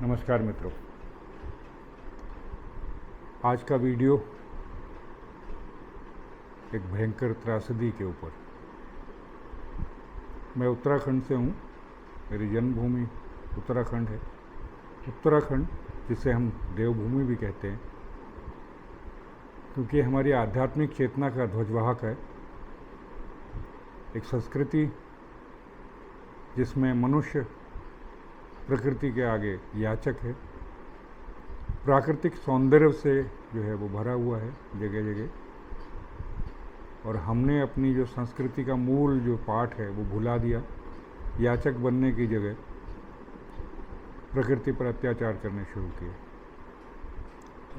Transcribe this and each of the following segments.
नमस्कार मित्रों, आज का वीडियो एक भयंकर त्रासदी के ऊपर। मैं उत्तराखंड से हूँ, मेरी जन्मभूमि उत्तराखंड है। उत्तराखंड जिसे हम देवभूमि भी कहते हैं, क्योंकि हमारी आध्यात्मिक चेतना का ध्वजवाहक है। एक संस्कृति जिसमें मनुष्य प्रकृति के आगे याचक है। प्राकृतिक सौंदर्य से जो है वो भरा हुआ है जगह जगह, और हमने अपनी जो संस्कृति का मूल जो पाठ है वो भुला दिया। याचक बनने की जगह प्रकृति पर अत्याचार करने शुरू किए।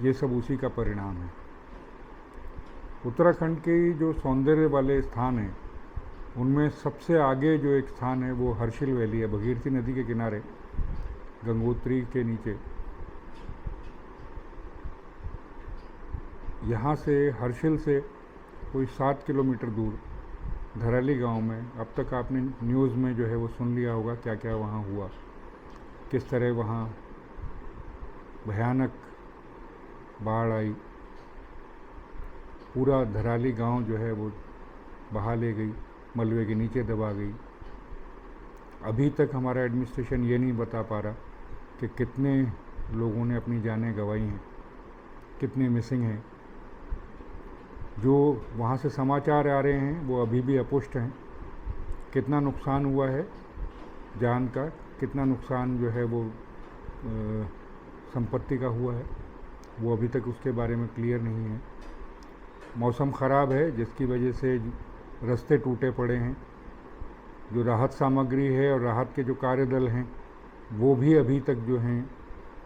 ये सब उसी का परिणाम है। उत्तराखंड के जो सौंदर्य वाले स्थान हैं उनमें सबसे आगे जो एक स्थान है वो हर्षिल वैली है, भगीरथी नदी के किनारे, गंगोत्री के नीचे। यहाँ से हर्षिल से कोई 7 किलोमीटर दूर धराली गांव में, अब तक आपने न्यूज़ में जो है वो सुन लिया होगा क्या क्या वहाँ हुआ, किस तरह वहाँ भयानक बाढ़ आई, पूरा धराली गांव जो है वो बहा ले गई, मलबे के नीचे दबा गई। अभी तक हमारा एडमिनिस्ट्रेशन ये नहीं बता पा रहा कि कितने लोगों ने अपनी जानें गंवाई हैं, कितने मिसिंग हैं। जो वहाँ से समाचार आ रहे हैं वो अभी भी अपुष्ट हैं। कितना नुकसान हुआ है जान का, कितना नुकसान जो है वो संपत्ति का हुआ है, वो अभी तक उसके बारे में क्लियर नहीं है। मौसम ख़राब है जिसकी वजह से रास्ते टूटे पड़े हैं। जो राहत सामग्री है और राहत के जो कार्यदल हैं वो भी अभी तक जो हैं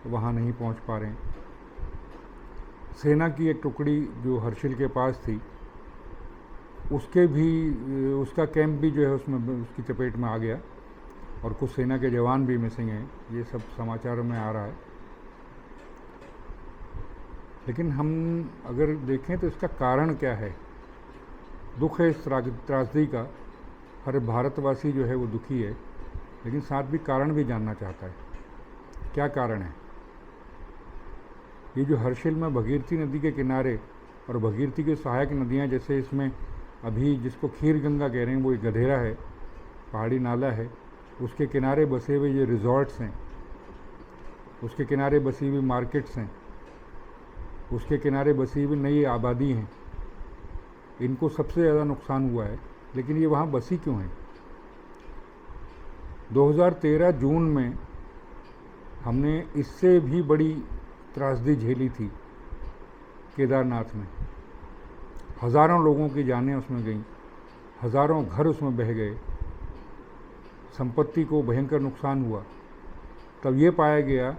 वहाँ नहीं पहुँच पा रहे हैं। सेना की एक टुकड़ी जो हर्षिल के पास थी उसका कैंप भी जो है उसमें उसकी चपेट में आ गया, और कुछ सेना के जवान भी मिसिंग हैं। ये सब समाचारों में आ रहा है। लेकिन हम अगर देखें तो इसका कारण क्या है? दुख है इस त्रासदी का, हर भारतवासी जो है वो दुखी है, लेकिन साथ भी कारण भी जानना चाहता है। क्या कारण है? ये जो हर्षिल में भगीरथी नदी के किनारे और भगीरथी के सहायक नदियाँ, जैसे इसमें अभी जिसको खीर गंगा कह रहे हैं वो एक गधेरा है, पहाड़ी नाला है, उसके किनारे बसे हुए ये रिजॉर्ट्स हैं, उसके किनारे बसी हुई मार्केट्स हैं, उसके किनारे बसी हुई नई आबादी हैं, इनको सबसे ज़्यादा नुकसान हुआ है। लेकिन ये वहाँ बसी क्यों है? 2013 जून में हमने इससे भी बड़ी त्रासदी झेली थी केदारनाथ में। हज़ारों लोगों की जानें उसमें गईं, हज़ारों घर उसमें बह गए, संपत्ति को भयंकर नुकसान हुआ। तब ये पाया गया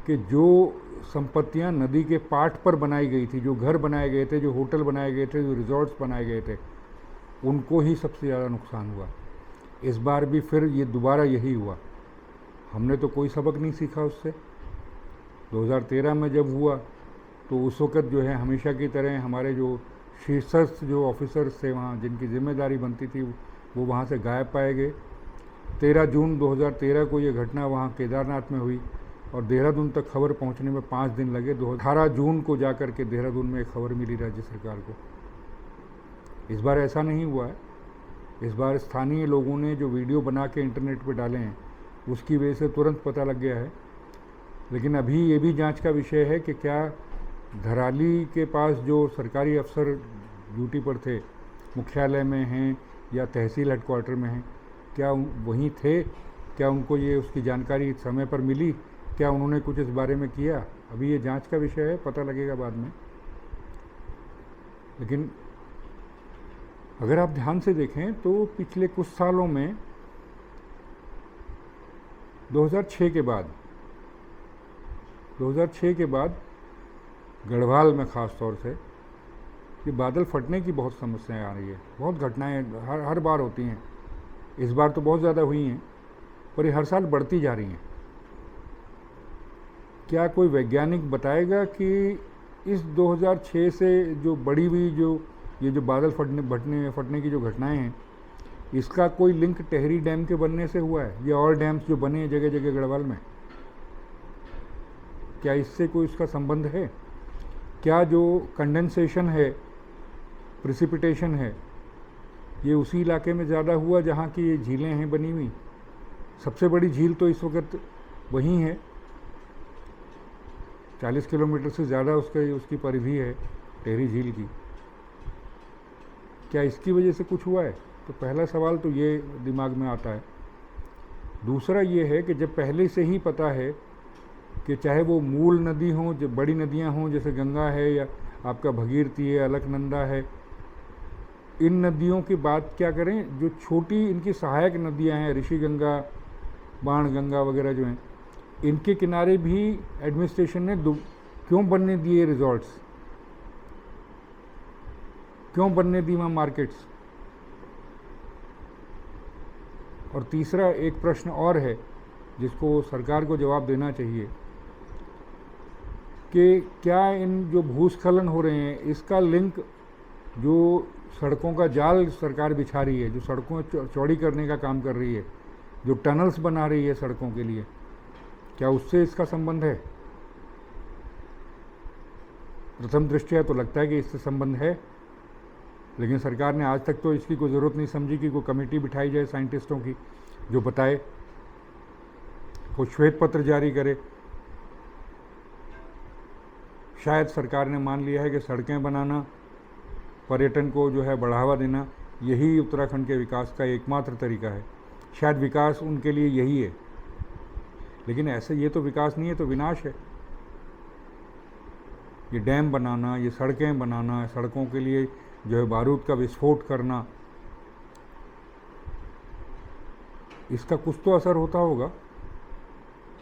कि जो संपत्तियां नदी के पाट पर बनाई गई थी, जो घर बनाए गए थे, जो होटल बनाए गए थे, जो रिजॉर्ट्स बनाए गए थे, उनको ही सबसे ज़्यादा नुकसान हुआ। इस बार भी फिर ये दोबारा यही हुआ। हमने तो कोई सबक नहीं सीखा उससे। 2013 में जब हुआ तो उस वक़्त जो है हमेशा की तरह हमारे जो शीर्षस्थ जो ऑफिसर्स थे वहाँ, जिनकी जिम्मेदारी बनती थी, वो वहाँ से गायब पाए गए। 13 जून 2013 को ये घटना वहाँ केदारनाथ में हुई, और देहरादून तक खबर पहुँचने में 5 दिन लगे। 18 जून को जा कर के देहरादून में एक खबर मिली राज्य सरकार को। इस बार ऐसा नहीं हुआ है। इस बार स्थानीय लोगों ने जो वीडियो बना के इंटरनेट पर डाले हैं उसकी वजह से तुरंत पता लग गया है। लेकिन अभी ये भी जांच का विषय है कि क्या धराली के पास जो सरकारी अफसर ड्यूटी पर थे, मुख्यालय में हैं या तहसील हेडक्वार्टर में हैं, क्या वहीं थे? क्या उनको ये उसकी जानकारी समय पर मिली? क्या उन्होंने कुछ इस बारे में किया? अभी ये जांच का विषय है, पता लगेगा बाद में। लेकिन अगर आप ध्यान से देखें तो पिछले कुछ सालों में 2006 के बाद गढ़वाल में ख़ास तौर से ये बादल फटने की बहुत समस्याएं आ रही है। बहुत घटनाएं हर बार होती हैं। इस बार तो बहुत ज़्यादा हुई हैं, पर ये हर साल बढ़ती जा रही हैं। क्या कोई वैज्ञानिक बताएगा कि इस 2006 से जो बढ़ी हुई ये जो बादल फटने की जो घटनाएं हैं, इसका कोई लिंक टेहरी डैम के बनने से हुआ है या और डैम्स जो बने हैं जगह जगह गढ़वाल में? क्या इससे कोई इसका संबंध है? क्या जो कंडेंसेशन है, प्रिसिपिटेशन है, ये उसी इलाके में ज़्यादा हुआ जहाँ की ये झीलें हैं बनी हुई? सबसे बड़ी झील तो इस वक्त वहीं है, 40 किलोमीटर से ज़्यादा उसकी परिधि है टिहरी झील की। क्या इसकी वजह से कुछ हुआ है? तो पहला सवाल तो ये दिमाग में आता है। दूसरा ये है कि जब पहले से ही पता है कि चाहे वो मूल नदी हों, जो बड़ी नदियां हों जैसे गंगा है या आपका भगीरथी है, अलकनंदा है, इन नदियों की बात क्या करें, जो छोटी इनकी सहायक नदियां हैं, ऋषिगंगा, बाणगंगा वगैरह जो हैं, इनके किनारे भी एडमिनिस्ट्रेशन ने क्यों बनने दिए रिजॉर्ट्स, क्यों बनने दी वहाँ मार्केट्स? और तीसरा एक प्रश्न और है जिसको सरकार को जवाब देना चाहिए कि क्या इन जो भूस्खलन हो रहे हैं इसका लिंक जो सड़कों का जाल सरकार बिछा रही है, जो सड़कों चौड़ी करने का काम कर रही है, जो टनल्स बना रही है सड़कों के लिए, क्या उससे इसका संबंध है? प्रथम दृष्टया तो लगता है कि इससे संबंध है, लेकिन सरकार ने आज तक तो इसकी कोई ज़रूरत नहीं समझी कि कोई कमेटी बिठाई जाए साइंटिस्टों की जो बताए, कोई श्वेत पत्र जारी करे। शायद सरकार ने मान लिया है कि सड़कें बनाना, पर्यटन को जो है बढ़ावा देना, यही उत्तराखंड के विकास का एकमात्र तरीका है। शायद विकास उनके लिए यही है, लेकिन ऐसे ये तो विकास नहीं है, तो विनाश है। ये डैम बनाना, ये सड़कें बनाना, सड़कों के लिए जो है बारूद का विस्फोट करना, इसका कुछ तो असर होता होगा।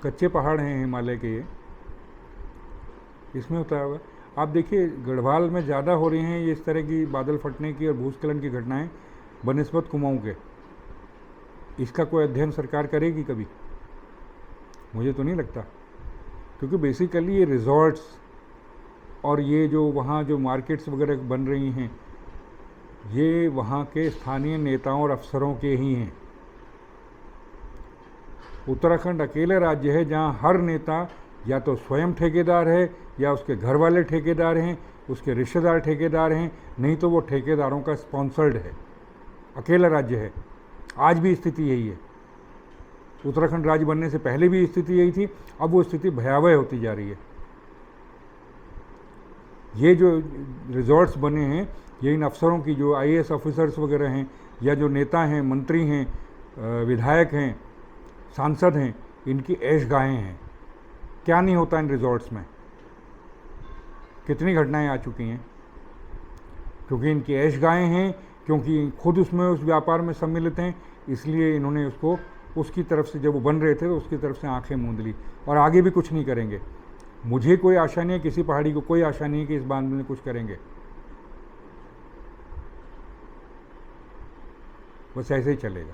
कच्चे पहाड़ हैं हिमालय के, ये इसमें होता होगा। आप देखिए गढ़वाल में ज़्यादा हो रही हैं ये इस तरह की बादल फटने की और भूस्खलन की घटनाएं बनिस्बत कुमाऊं के। इसका कोई अध्ययन सरकार करेगी कभी? मुझे तो नहीं लगता, क्योंकि बेसिकली ये रिजॉर्ट्स और ये जो वहाँ जो मार्केट्स वगैरह बन रही हैं, ये वहाँ के स्थानीय नेताओं और अफसरों के ही हैं। उत्तराखंड अकेला राज्य है जहाँ हर नेता या तो स्वयं ठेकेदार है या उसके घर वाले ठेकेदार हैं, उसके रिश्तेदार ठेकेदार हैं, नहीं तो वो ठेकेदारों का स्पॉन्सर्ड है। अकेला राज्य है, आज भी स्थिति यही है। उत्तराखंड राज्य बनने से पहले भी स्थिति यही थी, अब वो स्थिति भयावह होती जा रही है। ये जो रिजॉर्ट्स बने हैं, ये इन अफसरों की, जो आईएएस ऑफिसर्स वगैरह हैं या जो नेता हैं, मंत्री हैं, विधायक हैं, सांसद हैं, इनकी ऐशगाहें हैं। क्या नहीं होता इन रिजॉर्ट्स में, कितनी घटनाएं आ चुकी हैं, क्योंकि इनकी ऐशगाहें हैं, क्योंकि खुद उसमें उस व्यापार में सम्मिलित हैं, इसलिए इन्होंने उसको उसकी तरफ से, जब वो बन रहे थे तो उसकी तरफ से आंखें मूंद ली और आगे भी कुछ नहीं करेंगे। मुझे कोई आशा नहीं है, किसी पहाड़ी को कोई आशा नहीं है कि इस बांध में कुछ करेंगे। बस ऐसे ही चलेगा।